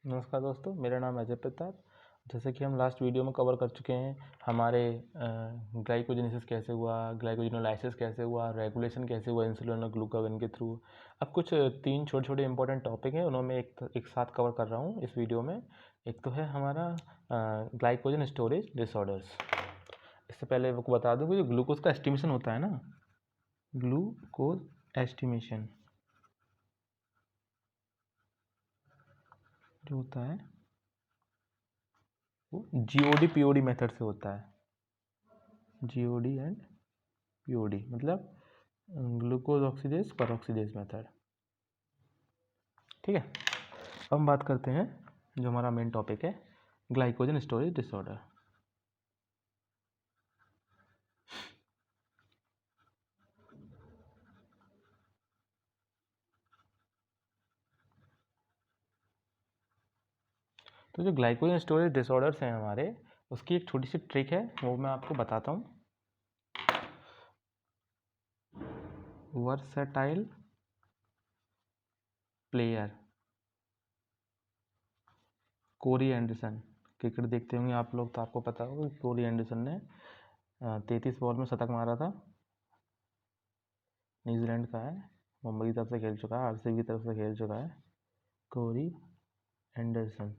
नमस्कार दोस्तों, मेरा नाम अजय प्रताप। जैसे कि हम लास्ट वीडियो में कवर कर चुके हैं हमारे ग्लाइकोजेनेसिस कैसे हुआ, ग्लाइकोजिनोलाइसिस कैसे हुआ, रेगुलेशन कैसे हुआ इंसुलिन और ग्लूकागन के थ्रू। अब कुछ 3 छोटे छोटे इंपॉर्टेंट टॉपिक हैं, उन्होंने एक साथ कवर कर रहा हूँ इस वीडियो में। एक तो है हमारा ग्लाइकोजन स्टोरेज डिसऑर्डर्स। इससे पहले आपको बता दूँ कि जो ग्लूकोज का एस्टिमेशन होता है ना, ग्लूकोज एस्टिमेशन जो होता है वो GOD POD मेथड से होता है। GOD एंड POD मतलब ग्लूकोज ऑक्सीडेज परऑक्सीडेज मेथड। ठीक है, अब हम बात करते हैं जो हमारा मेन टॉपिक है, ग्लाइकोजन स्टोरेज डिसऑर्डर। तो जो ग्लाइकोजन स्टोरेज डिसऑर्डर्स हैं हमारे, उसकी एक छोटी सी ट्रिक है, वो मैं आपको बताता हूँ। Versatile player Corey Anderson, cricket देखते होंगे आप लोग तो आपको पता होगा कि कोरी एंडरसन ने 33 बॉल में शतक मारा था। न्यूजीलैंड का है, मुंबई की तरफ से खेल चुका है, RCB की तरफ से खेल चुका है कोरी एंडरसन।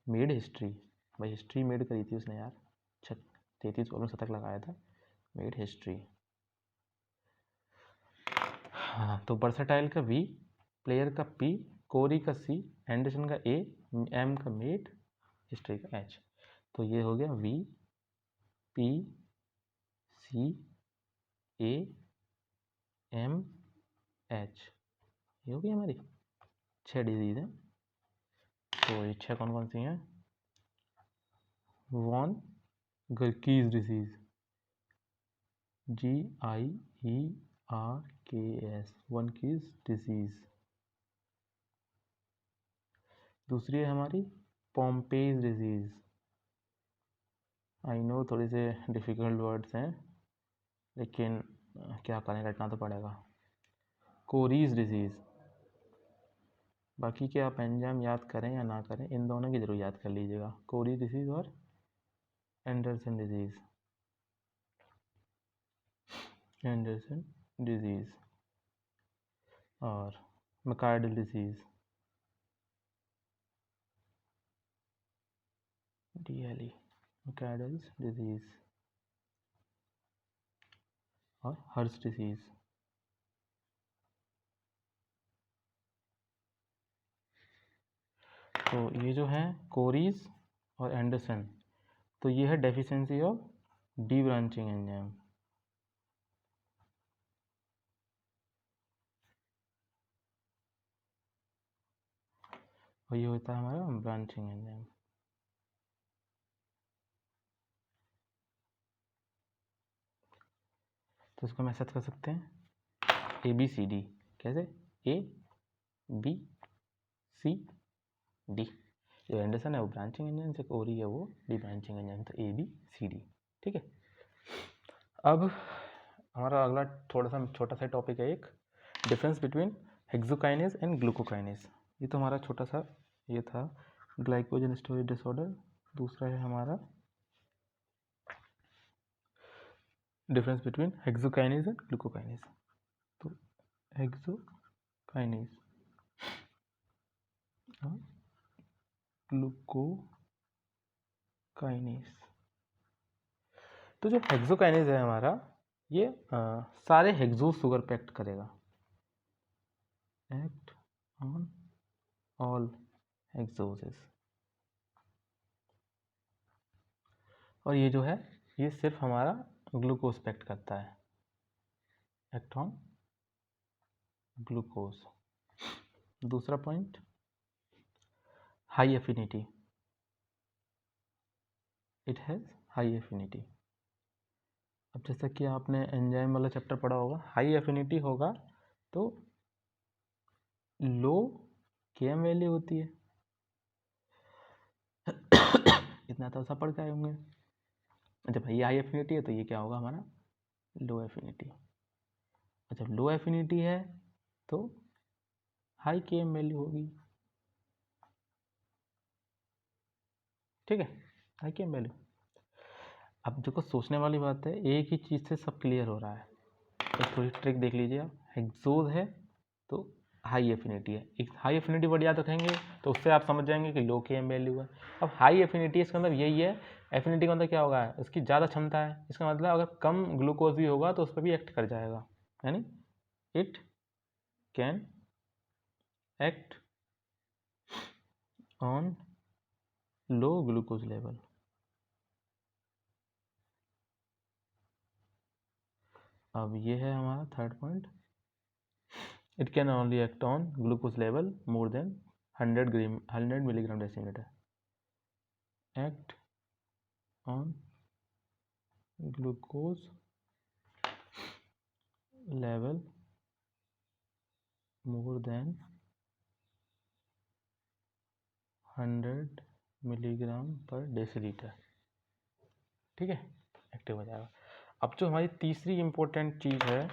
मेड हिस्ट्री, भाई हिस्ट्री मेड करी थी उसने यार। 33 बॉल में शतक लगाया था, मेड हिस्ट्री। हाँ, तो वर्सेटाइल का V, प्लेयर का P, कोरी का C, एंडरसन का A, M का मेड, हिस्ट्री का H। तो ये हो गया V P C A M H। ये हो गई हमारी 6 डिजीज है। तो ये 6 कौन कौन सी हैं? Von Gierke's disease, GIERKS, von Gierke's disease. दूसरी है हमारी पॉम्पेज डिजीज। आई नो थोड़े से डिफ़िकल्ट वर्ड्स हैं, लेकिन क्या करें, रटना तो पड़ेगा। Cori's disease. बाकी के आप एंजाइम याद करें या ना करें, इन दोनों की जरूर याद कर लीजिएगा, कोरीज डिजीज़ और एंडरसन डिजीज़। एंडरसन डिजीज़ और मैकार्डिल डिजीज़, DLE, मैकार्डिल डिजीज़ और हर्श डिजीज़। तो ये जो है कोरीज और एंडरसन, तो ये है deficiency of D branching enzyme. और ये होता है हमारा ब्रांचिंग एंजाइम। तो इसको हम ऐसा कर सकते हैं ABCD। कैसे? ABCD। जो एंडरसन है वो ब्रांचिंग एंजाइम से, कोरी है वो डी ब्रांचिंग एंजाइम, तो ABCD। ठीक है, अब हमारा अगला थोड़ा सा छोटा सा टॉपिक है, एक difference between hexokinase and glucokinase. ये तो हमारा छोटा सा ये था ग्लाइकोजन स्टोरेज डिसऑर्डर। दूसरा है हमारा difference between hexokinase and glucokinase. तो हेक्सोकाइनेज और ग्लूकोकाइनेज। तो जो हेक्सोकाइनेज है हमारा, ये सारे हेक्सोज शुगर पे एक्ट करेगा, एक्ट ऑन ऑल हेक्सोजेस। और ये जो है ये सिर्फ हमारा ग्लूकोज पे एक्ट करता है, एक्ट ऑन ग्लूकोज। दूसरा point, high affinity, it has high affinity. अब जैसा कि आपने एंजाइम वाला चैप्टर पढ़ा होगा, हाई एफिनिटी होगा तो लो Km वैल्यू होती है। इतना तो सब पढ़ के आए होंगे। जब भाई हाई एफिनिटी है तो ये क्या होगा हमारा लो एफिनिटी। अच्छा, लो एफिनिटी है तो हाई Km वैल्यू होगी, ठीक है, हाई Km वैल्यू। अब देखो सोचने वाली बात है, एक ही चीज़ से सब क्लियर हो रहा है, तो थोड़ी ट्रिक देख लीजिए आप। हेक्सोज है तो हाई एफिनिटी है, एक हाई एफिनिटी वर्ड याद रखेंगे तो उससे आप समझ जाएंगे कि लो Km वैल्यू है। अब हाई एफिनिटी इसका मतलब यही है, एफिनिटी का मतलब क्या होगा, उसकी ज़्यादा क्षमता है, इसका मतलब अगर कम ग्लूकोज भी होगा तो उस पर भी एक्ट कर जाएगा, यानी it can act on low glucose level. अब ये है हमारा third point, it can only act on glucose level more than 100 milligram decimetre, act on glucose level more than 100 milligram पर डेसीलीटर, ठीक है, एक्टिव हो जाएगा। अब जो हमारी तीसरी इंपॉर्टेंट चीज़ है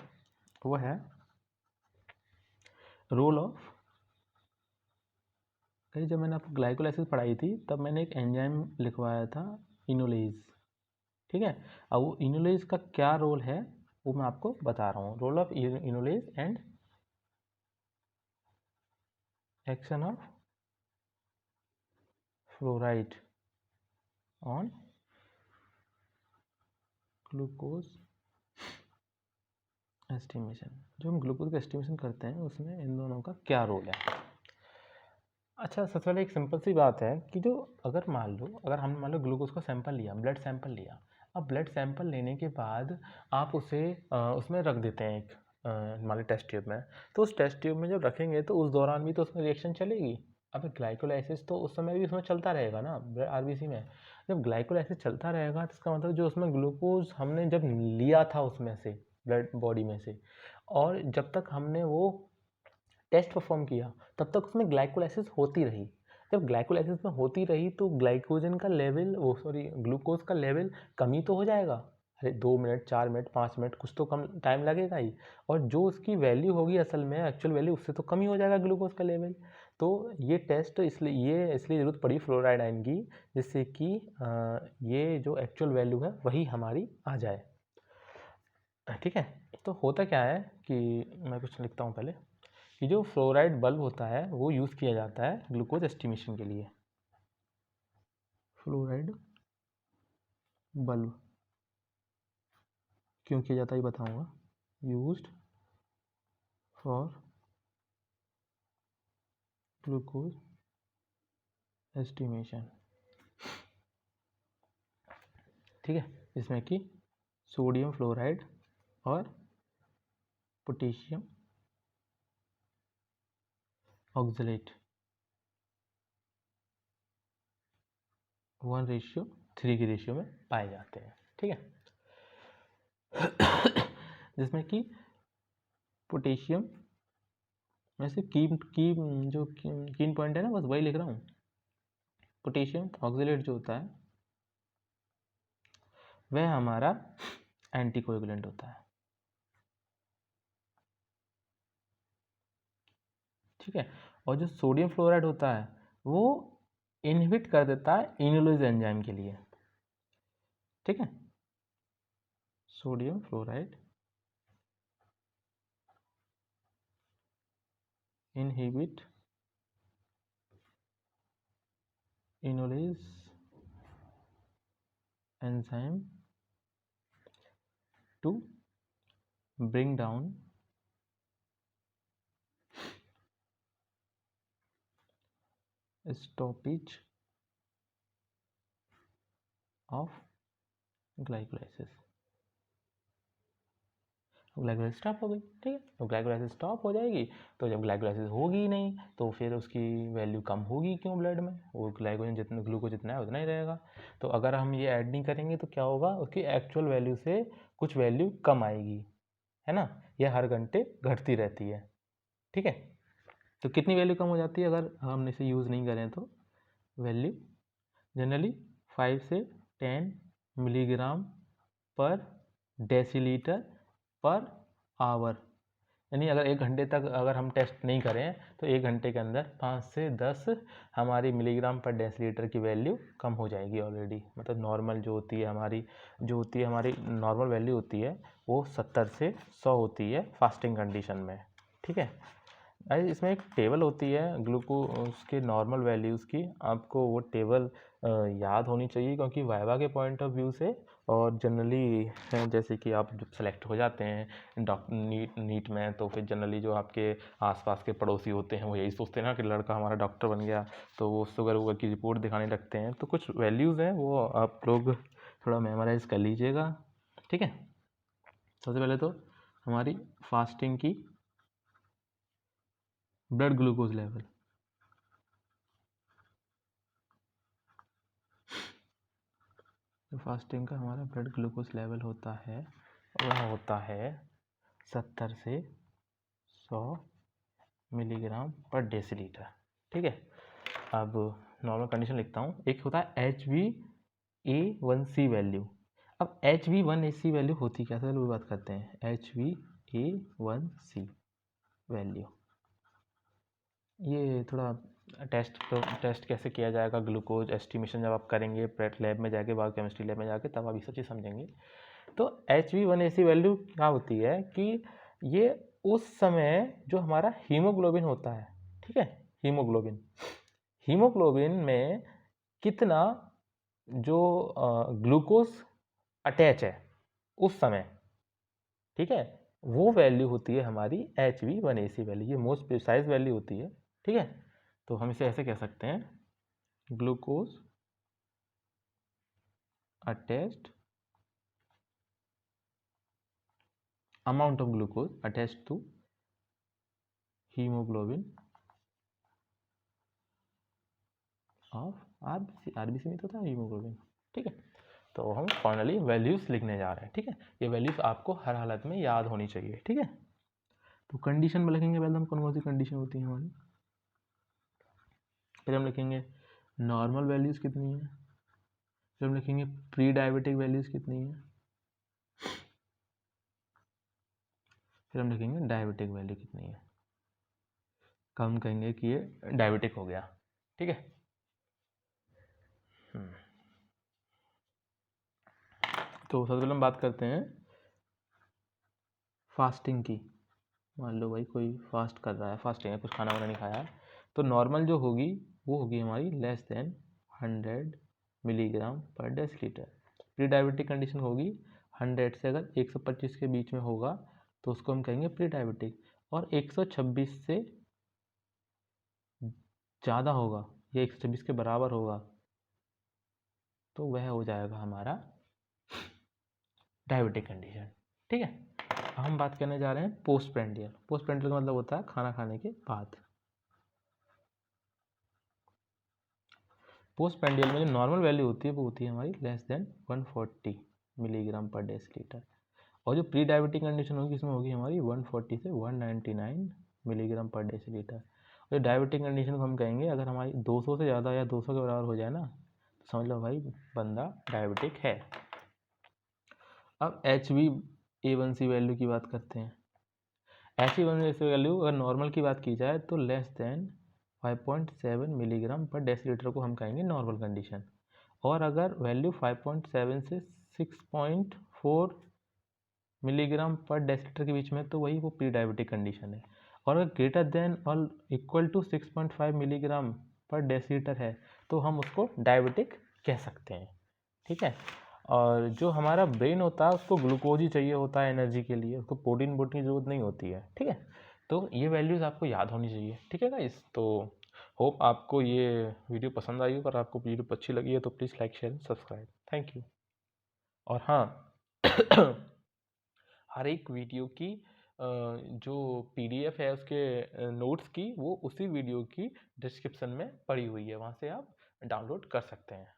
वो है रोल ऑफ, कहीं जब मैंने आपको ग्लाइकोलाइसिस पढ़ाई थी तब मैंने एक एंजाइम लिखवाया था, इनोलेज, ठीक है। अब वो इनोलेज का क्या रोल है वो मैं आपको बता रहा हूँ, role of enolase and action of fluoride on glucose estimation. जो हम ग्लूकोज का एस्टिमेशन करते हैं उसमें इन दोनों का क्या रोल है। अच्छा, सबसे पहले एक सिंपल सी बात है कि जो अगर हमने मान लो ग्लूकोज का सैंपल लिया, ब्लड सैंपल लिया, अब ब्लड सैंपल लेने के बाद आप उसे उसमें रख देते हैं एक हमारे टेस्ट ट्यूब में, तो उस टेस्ट ट्यूब में जब रखेंगे तो उस दौरान भी तो उसमें रिएक्शन चलेगी। अब ग्लाइकोलाइसिस तो उस समय भी उसमें चलता रहेगा ना, आरबीसी में जब ग्लाइकोलाइसिस चलता रहेगा तो इसका मतलब जो उसमें ग्लूकोज हमने जब लिया था उसमें से, ब्लड बॉडी में से, और जब तक हमने वो टेस्ट परफॉर्म किया तब तक उसमें ग्लाइकोलाइसिस होती रही। जब ग्लाइकोलाइसिस में होती रही तो ग्लाइकोजन का लेवल, ग्लूकोज का लेवल कमी तो हो जाएगा, अरे 2 मिनट 4 मिनट 5 मिनट कुछ तो कम टाइम लगेगा ही, और जो उसकी वैल्यू होगी असल में एक्चुअल वैल्यू उससे तो कम ही हो जाएगा ग्लूकोज का लेवल। तो ये टेस्ट इसलिए ज़रूरत पड़ी फ्लोराइड आयन की, जिससे कि ये जो एक्चुअल वैल्यू है वही हमारी आ जाए, ठीक है। तो होता क्या है कि मैं कुछ लिखता हूँ पहले, कि जो फ्लोराइड बल्ब होता है वो यूज़ किया जाता है ग्लूकोज एस्टिमेशन के लिए। फ्लोराइड बल्ब क्यों किया जाता है ये बताऊंगा। यूज्ड फॉर ग्लूकोज एस्टिमेशन, ठीक है, जिसमें कि सोडियम फ्लोराइड और पोटेशियम ऑक्सलेट 1:3 की रेशियो में पाए जाते हैं, ठीक है। जिसमें कि पोटेशियम वैसे कीन पॉइंट है ना, बस वही लिख रहा हूँ। पोटेशियम ऑक्सलेट जो होता है वह हमारा एंटीकोएगुलेंट होता है, ठीक है। और जो सोडियम फ्लोराइड होता है वो इनहिबिट कर देता है इनोलेज एंजाइम के लिए, ठीक है। Sodium fluoride inhibit enolase enzyme to bring down stoppage of glycolysis. Glycolysis stop हो गई, ठीक है। तो ग्लाइकोलाइसिस स्टॉप हो जाएगी, तो जब ग्लाइकोलाइसिस होगी ही नहीं तो फिर उसकी वैल्यू कम होगी क्यों ब्लड में, वो ग्लाइकोजन जितना ग्लूकोज जितना है उतना ही रहेगा। तो अगर हम ये ऐड नहीं करेंगे तो क्या होगा, उसकी एक्चुअल वैल्यू से कुछ वैल्यू कम आएगी, है ना, यह हर घंटे घटती रहती है, ठीक है। तो कितनी वैल्यू कम हो जाती है अगर हम इसे यूज़ नहीं करें तो, वैल्यू जनरली 5 से 10 मिलीग्राम पर डेसीलीटर पर आवर यानी अगर 1 घंटे तक अगर हम टेस्ट नहीं करें तो 1 घंटे के अंदर 5 से 10 हमारी मिलीग्राम पर डेसीलीटर की वैल्यू कम हो जाएगी ऑलरेडी। मतलब नॉर्मल जो होती है हमारी नॉर्मल वैल्यू होती है वो 70 से 100 होती है फास्टिंग कंडीशन में। ठीक है, इसमें एक टेबल होती है ग्लूकोज के नॉर्मल वैल्यूज़ की, आपको वो टेबल याद होनी चाहिए, क्योंकि वाइवा के पॉइंट ऑफ व्यू से और जनरली जैसे कि आप जब सेलेक्ट हो जाते हैं नीट में, तो फिर जनरली जो आपके आसपास के पड़ोसी होते हैं वो यही सोचते हैं ना कि लड़का हमारा डॉक्टर बन गया, तो वो शुगर वुगर की रिपोर्ट दिखाने लगते हैं। तो कुछ वैल्यूज़ हैं वो आप लोग थोड़ा मेमोराइज कर लीजिएगा। ठीक है, सबसे पहले तो हमारी फास्टिंग की ब्लड ग्लूकोज लेवल, फास्टिंग का हमारा ब्लड ग्लूकोज लेवल होता है, वह होता है 70 से 100 मिलीग्राम पर डेसीलीटर। ठीक है, अब नॉर्मल कंडीशन लिखता हूँ। एक होता है HbA1c वैल्यू। अब HbA1c वैल्यू होती क्या, चलो वो बात करते हैं। HbA1c वैल्यू, ये थोड़ा टेस्ट कैसे किया जाएगा, ग्लूकोज एस्टिमेशन जब आप करेंगे प्रेट लैब में जाके, बायोकेमिस्ट्री लैब में जाके, तब आप ये सब चीज़ समझेंगे। तो HbA1c वैल्यू क्या होती है कि ये उस समय जो हमारा हीमोग्लोबिन होता है, ठीक है, हीमोग्लोबिन में कितना जो ग्लूकोज अटैच है उस समय, ठीक है, वो वैल्यू होती है हमारी HbA1c वैल्यू। ये मोस्ट प्रिसाइज वैल्यू होती है। ठीक है, तो हम इसे ऐसे कह सकते हैं, glucose attached, amount of glucose attached to hemoglobin of RBC में तो था हीमोग्लोबिन। ठीक है, तो हम फाइनली वैल्यूज लिखने जा रहे हैं। ठीक है, ये वैल्यूज आपको हर हालत में याद होनी चाहिए। ठीक है, तो कंडीशन में लिखेंगे पहले हम कौन कौन सी कंडीशन होती है हमारी। फिर हम लिखेंगे नॉर्मल वैल्यूज कितनी है, फिर हम लिखेंगे प्री डायबिटिक वैल्यूज कितनी है, फिर हम लिखेंगे डायबिटिक वैल्यू कितनी है। हम कहेंगे कि ये डायबिटिक हो गया। ठीक है, तो सबसे पहले हम बात करते हैं फास्टिंग की। मान लो भाई कोई फास्ट कर रहा है, फास्टिंग है, कुछ खाना वाना नहीं खाया, तो नॉर्मल जो होगी वो होगी हमारी लेस देन 100 मिलीग्राम पर डेसीलीटर। प्री डायबिटिक कंडीशन होगी 100 से अगर 125 के बीच में होगा तो उसको हम कहेंगे प्री डायबिटिक, और 126 से ज़्यादा होगा या 126 के बराबर होगा तो वह हो जाएगा हमारा डायबिटिक कंडीशन। ठीक है, हम बात करने जा रहे हैं पोस्ट प्रेंडियल। पोस्ट प्रेंडियल का मतलब होता है खाना खाने के बाद। पोस्ट प्रेंडियल में जो नॉर्मल वैल्यू होती है वो होती है हमारी लेस देन 140 मिलीग्राम पर डेसीलीटर, और जो प्री डायबिटिक कंडीशन होगी इसमें होगी हमारी 140 से 199 मिलीग्राम पर डेसीलीटर। और जो डायबिटिक कंडीशन को हम कहेंगे अगर हमारी 200 से ज़्यादा या 200 के बराबर हो जाए ना, तो समझ लो भाई बंदा डायबिटिक है। अब HbA1c वैल्यू की बात करते हैं। HbA1c वैल्यू अगर नॉर्मल की बात की जाए तो लेस देन 5.7 मिलीग्राम पर डेसीलीटर को हम कहेंगे नॉर्मल कंडीशन, और अगर वैल्यू 5.7 से 6.4 मिलीग्राम पर डेसीलीटर के बीच में तो वही वो प्री डायबिटिक कंडीशन है, और अगर ग्रेटर देन और इक्वल टू 6.5 मिलीग्राम पर डेसीलीटर है तो हम उसको डायबिटिक कह सकते हैं। ठीक है, और जो हमारा ब्रेन होता है उसको ग्लूकोज ही चाहिए होता है एनर्जी के लिए, उसको प्रोटीन वोटीन की ज़रूरत नहीं होती है। ठीक है, तो ये वैल्यूज़ आपको याद होनी चाहिए। ठीक है गाइस, तो होप आपको ये वीडियो पसंद आई हो। अगर आपको वीडियो अच्छी लगी है तो please like share subscribe. Thank you. और हाँ हर एक वीडियो की जो PDF है उसके नोट्स की, वो उसी वीडियो की डिस्क्रिप्शन में पड़ी हुई है, वहाँ से आप डाउनलोड कर सकते हैं।